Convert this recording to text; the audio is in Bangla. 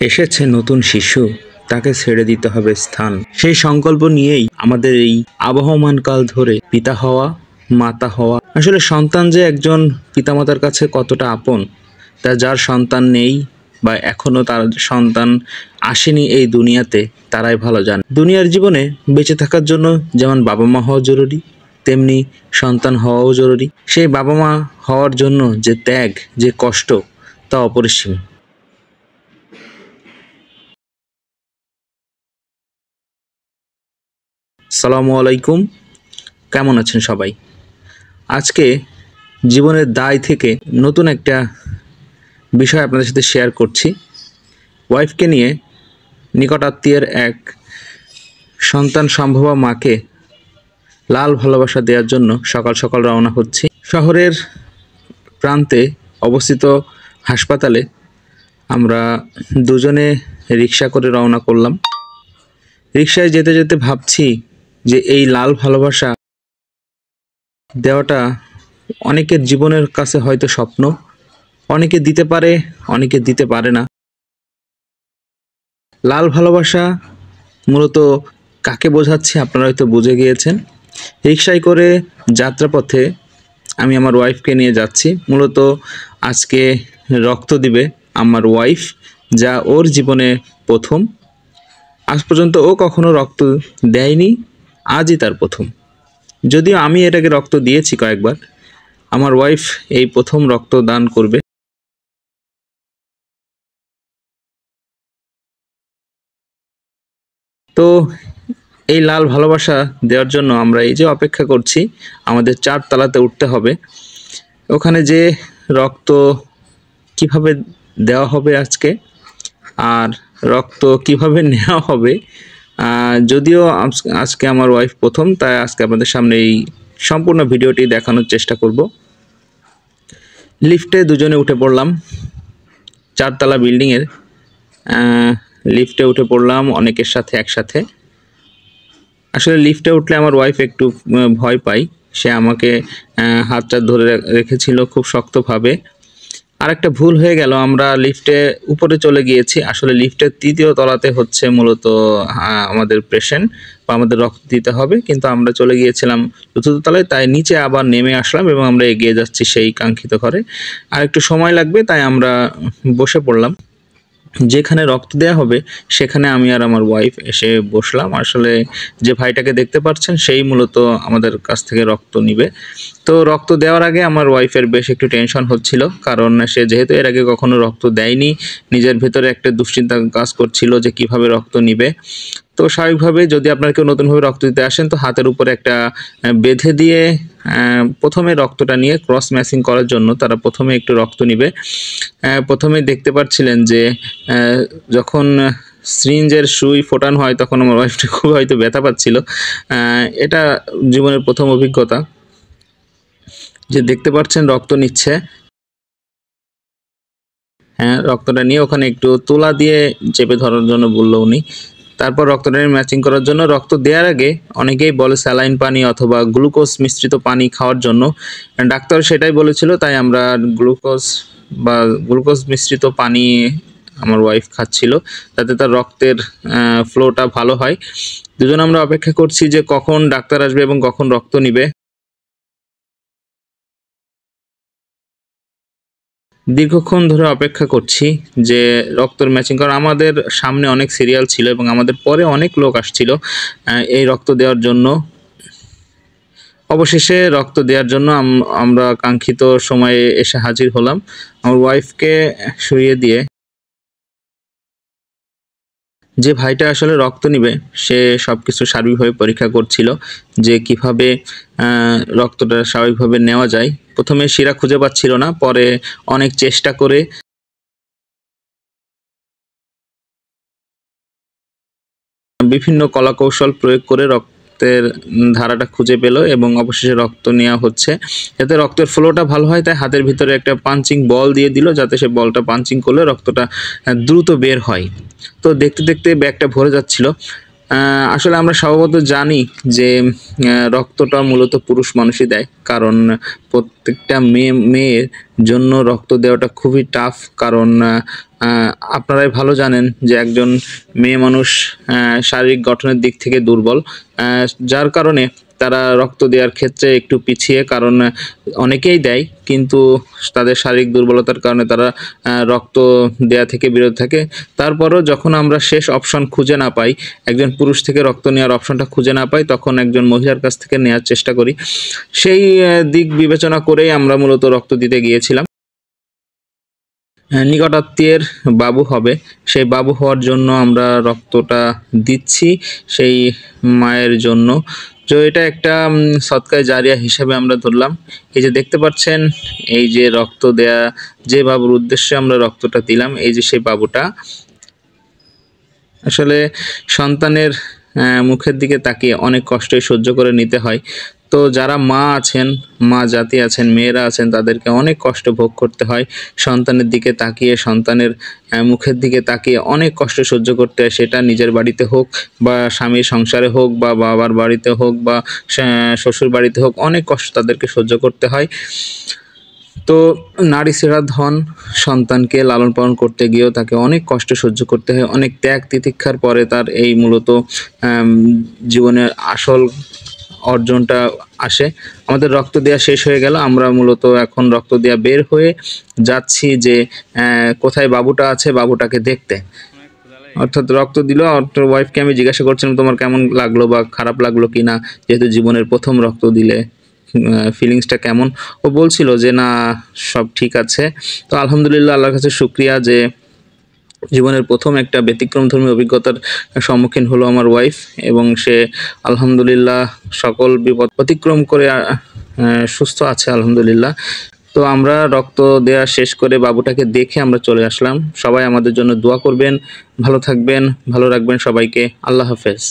এসেছে নতুন শিশু, তাকে ছেড়ে দিতে হবে স্থান। সেই সংকল্প নিয়েই আমাদের এই আবহমান কাল ধরে পিতা হওয়া, মাতা হওয়া। আসলে সন্তান যে একজন পিতামাতার কাছে কতটা আপন, তা যার সন্তান নেই বা এখনো তার সন্তান আসেনি এই দুনিয়াতে, তারাই ভালো জানে। দুনিয়ার জীবনে বেঁচে থাকার জন্য যেমন বাবা মা হওয়া জরুরি, তেমনি সন্তান হওয়াও জরুরি। সেই বাবা মা হওয়ার জন্য যে ত্যাগ, যে কষ্ট, তা অপরিসীম। আসসালামু আলাইকুম, কেমন আছেন সবাই? আজকে জীবনের দায় থেকে নতুন একটা বিষয় আপনাদের সাথে শেয়ার করছি। ওয়াইফকে নিয়ে নিকট আত্মীয়ের এক সন্তান সম্ভবা মাকে লাল ভালোবাসা দেওয়ার জন্য সকাল সকাল রওনা হচ্ছি। শহরের প্রান্তে অবস্থিত হাসপাতালে আমরা দুজনে রিক্সা করে রওনা করলাম। রিক্সায় যেতে যেতে ভাবছি যে এই লাল ভালোবাসা দেওয়াটা অনেকের জীবনের কাছে হয়তো স্বপ্ন, অনেকে দিতে পারে, অনেকে দিতে পারে না। লাল ভালোবাসা মূলত কাকে বোঝাচ্ছে আপনারা হয়তো বুঝে গিয়েছেন। রিক্সায় করে যাত্রাপথে আমি আমার ওয়াইফকে নিয়ে যাচ্ছি। মূলত আজকে রক্ত দিবে আমার ওয়াইফ, যা ওর জীবনে প্রথম। আজ পর্যন্ত ও কখনো রক্ত দেয়নি, আজই তার প্রথম। যদিও আমি এটাকে রক্ত দিয়েছি কয়েকবার, আমার ওয়াইফ এই প্রথম রক্ত দান করবে। তো এই লাল ভালোবাসা দেওয়ার জন্য আমরা এই যে অপেক্ষা করছি, আমাদের 4 তলাতে উঠতে হবে। ওখানে যে রক্ত কিভাবে দেওয়া হবে আজকে, আর রক্ত কিভাবে নেওয়া হবে, যদিও আজকে আমার ওয়াইফ প্রথম, তাই আজকে আপনাদের সামনে এই সম্পূর্ণ ভিডিওটি দেখানোর চেষ্টা করব। লিফটে দুজনে উঠে পড়লাম, 4 তলা বিল্ডিংয়ের লিফটে উঠে পড়লাম অনেকের সাথে একসাথে। আসলে লিফটে উঠলে আমার ওয়াইফ একটু ভয় পায়, সে আমাকে হাতটা ধরে রেখেছিল খুব শক্তভাবে। আর একটা ভুল হয়ে গেল, আমরা লিফটে উপরে চলে গিয়েছি। আসলে লিফটের 3য় তলাতে হচ্ছে মূলত আমাদের পেশেন্ট বা আমাদের রক্ত দিতে হবে, কিন্তু আমরা চলে গিয়েছিলাম 4র্থ তলায়। তাই নিচে আবার নেমে আসলাম এবং আমরা এগিয়ে যাচ্ছি সেই কাঙ্ক্ষিত ঘরে। আর একটু সময় লাগবে, তাই আমরা বসে পড়লাম। যেখানে রক্ত দেওয়া হবে সেখানে আমি আর আমার ওয়াইফ এসে বসলাম। আসলে যে ভাইটাকে দেখতে পাচ্ছেন সেই মূলত আমাদের কাছ থেকে রক্ত নিবে। তো রক্ত দেওয়ার আগে আমার ওয়াইফের বেশ একটু টেনশন হচ্ছিল, কারণ সে যেহেতু এর আগে কখনো রক্ত দেয়নি, নিজের ভেতরে একটা দুশ্চিন্তা কাজ করছিল যে কিভাবে রক্ত নিবে। তো স্বাভাবিকভাবে যদি আপনারা কেউ নতুনভাবে রক্ত দিতে আসেন, তো হাতের উপরে একটা বেঁধে দিয়ে প্রথমে রক্তটা নিয়ে ক্রস ম্যাচিং করার জন্য তারা প্রথমে একটু রক্ত নিবে। প্রথমে দেখতে পাচ্ছিলেন যে যখন সিরিঞ্জের সুই ফোটানো হয়, তখন আমার ওয়াইফটা খুব হয়তো ব্যথা পাচ্ছিল। এটা জীবনের প্রথম অভিজ্ঞতা যে দেখতে পাচ্ছেন রক্ত নিচ্ছে। হ্যাঁ, রক্তটা নিয়ে ওখানে একটু তুলা দিয়ে চেপে ধরার জন্য বললো উনি। তারপর রক্তটা ম্যাচিং করার জন্য রক্ত দেওয়ার আগে অনেকেই বলে স্যালাইন পানি অথবা গ্লুকোজ মিশ্রিত পানি খাওয়ার জন্য। ডাক্তার সেটাই বলেছিল, তাই আমরা গ্লুকোজ মিশ্রিত পানি আমার ওয়াইফ খাচ্ছিল, যাতে তার রক্তের ফ্লোটা ভালো হয়। দুজন আমরা অপেক্ষা করছি যে কখন ডাক্তার আসবে এবং কখন রক্ত নিবে। দীর্ঘক্ষণ ধরে অপেক্ষা করছি যে রক্তের ম্যাচিং, কারণ আমাদের সামনে অনেক সিরিয়াল ছিল এবং আমাদের পরে অনেক লোক আসছিল এই রক্ত দেওয়ার জন্য। অবশেষে রক্ত দেওয়ার জন্য আমরা কাঙ্ক্ষিত সময়ে এসে হাজির হলাম। আমার ওয়াইফকে শুইয়ে দিয়ে যে ভাইটা আসলে রক্ত নিবে সে সব কিছু সার্বিকভাবে পরীক্ষা করছিল যে কিভাবে রক্তটা স্বাভাবিকভাবে নেওয়া যায়। প্রথমে শিরা খুঁজে পাচ্ছিল না, পরে অনেক চেষ্টা করে বিভিন্ন কলাকৌশল প্রয়োগ করে রক্তের ধারাটা খুঁজে পেল এবং অবশেষে রক্ত নেওয়া হচ্ছে। যাতে রক্তের ফ্লোটা ভালো হয়, তাই হাতের ভিতরে একটা পাঞ্চিং বল দিয়ে দিল, যাতে সে বলটা পাঞ্চিং করলে রক্তটা দ্রুত বের হয়। তো দেখতে দেখতে ব্যাগটা ভরে যাচ্ছিল। আসলে আমরা স্বভাবত জানি যে রক্তটা মূলত পুরুষ মানুষই দেয়, কারণ প্রত্যেকটা মেয়ের জন্য রক্ত দেওয়াটা খুবই টাফ। কারণ আপনারাই ভালো জানেন যে একজন মেয়ে মানুষ শারীরিক গঠনের দিক থেকে দুর্বল, যার কারণে তারা রক্ত দেওয়ার ক্ষেত্রে একটু পিছিয়ে। কারণ অনেকেই দেয়, কিন্তু তাদের শারীরিক দুর্বলতার কারণে তারা রক্ত দেয়া থেকে বিরত থাকে। তারপরও যখন আমরা শেষ অপশন খুঁজে না পাই, একজন পুরুষ থেকে রক্ত নেওয়ার অপশনটা খুঁজে না পাই, তখন একজন মহিলার কাছ থেকে নেওয়ার চেষ্টা করি। সেই দিক বিবেচনা করেই আমরা মূলত রক্ত দিতে গিয়েছিলাম। নিকটাত্মীয়ের বাবু হবে, সেই বাবু হওয়ার জন্য আমরা রক্তটা দিচ্ছি সেই মায়ের জন্য। তো এটা একটা সদকায়ে জারিয়া হিসাবে আমরা ধরলাম। এই যে দেখতে পাচ্ছেন, এই যে রক্ত দেয়া যে বাবুর উদ্দেশ্যে আমরা রক্তটা দিলাম, এই যে সেই বাবুটা। আসলে সন্তানের মুখের দিকে তাকিয়ে অনেক কষ্টই সহ্য করে নিতে হয়। তো যারা মা আছেন, মা জাতি আছেন, মেয়েরা আছেন, তাদেরকে অনেক কষ্ট ভোগ করতে হয়। সন্তানের দিকে তাকিয়ে, সন্তানের মুখের দিকে তাকিয়ে অনেক কষ্ট সহ্য করতে হয়। সেটা নিজের বাড়িতে হোক, বা স্বামীর সংসারে হোক, বা বাবার বাড়িতে হোক, বা শ্বশুর বাড়িতে হোক, অনেক কষ্ট তাদেরকে সহ্য করতে হয়। তো নারী সেরা ধন, সন্তানকে লালন পালন করতে গিয়েও তাকে অনেক কষ্ট সহ্য করতে হয়, অনেক ত্যাগ তিতিক্ষার পরে তার এই মূলত জীবনের আসল অর্জনটা আসে। আমাদের রক্ত দেওয়া শেষ হয়ে গেল, আমরা মূলত এখন রক্ত দেওয়া বের হয়ে যাচ্ছি যে কোথায় বাবুটা আছে, বাবুটাকে দেখতে। অর্থাৎ রক্ত দিল, অর্থাৎ ওয়াইফকে আমি জিজ্ঞাসা করছিলাম তোমার কেমন লাগলো বা খারাপ লাগলো কিনা, যেহেতু জীবনের প্রথম রক্ত দিলে ফিলিংসটা কেমন। ও বলছিল যে না, সব ঠিক আছে। তো আলহামদুলিল্লাহ, আল্লাহর কাছে শুকরিয়া যে জীবনের প্রথম একটা ব্যতিক্রমধর্মী অভিজ্ঞতার সম্মুখীন হলো আমার ওয়াইফ, এবং সে আলহামদুলিল্লাহ সকল বিপদ অতিক্রম করে সুস্থ আছে আলহামদুলিল্লাহ। তো আমরা রক্ত দেওয়া শেষ করে বাবুটাকে দেখে আমরা চলে আসলাম। সবাই আমাদের জন্য দোয়া করবেন, ভালো থাকবেন, ভালো রাখবেন সবাইকে। আল্লাহ হাফেজ।